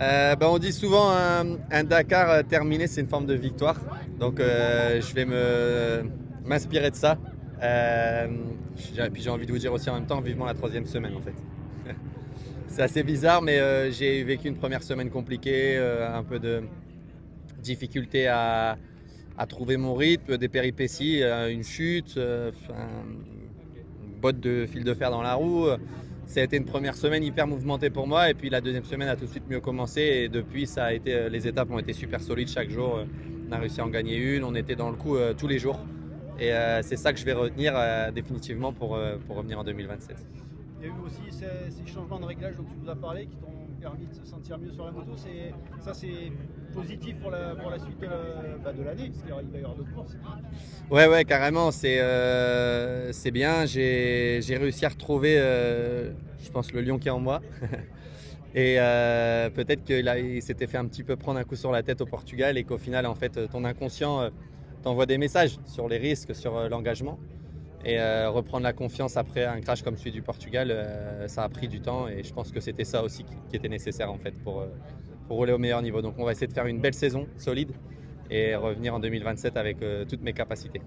On dit souvent un Dakar terminé, c'est une forme de victoire. Donc je vais m'inspirer de ça. Euh, Puis j'ai envie de vous dire aussi en même temps, vivement la troisième semaine en fait. C'est assez bizarre, mais j'ai vécu une première semaine compliquée, un peu de difficulté à trouver mon rythme, des péripéties, une chute, une botte de fil de fer dans la roue. Ça a été une première semaine hyper mouvementée pour moi et puis la deuxième semaine a tout de suite mieux commencé et depuis ça a été, les étapes ont été super solides chaque jour. On a réussi à en gagner une, on était dans le coup tous les jours et c'est ça que je vais retenir définitivement pour revenir en 2027. Il y a eu aussi ces changements de réglage dont tu nous as parlé qui t'ont permis de se sentir mieux sur la moto. Ça, c'est positif pour la suite de l'année, parce qu'il va y avoir d'autres courses. Ouais, carrément, c'est bien. J'ai réussi à retrouver, je pense, le lion qui est en moi. Et peut-être qu'il s'était fait un petit peu prendre un coup sur la tête au Portugal et qu'au final, en fait, ton inconscient t'envoie des messages sur les risques, sur l'engagement. Et reprendre la confiance après un crash comme celui du Portugal, ça a pris du temps et je pense que c'était ça aussi qui était nécessaire en fait pour rouler au meilleur niveau. Donc on va essayer de faire une belle saison solide et revenir en 2027 avec toutes mes capacités.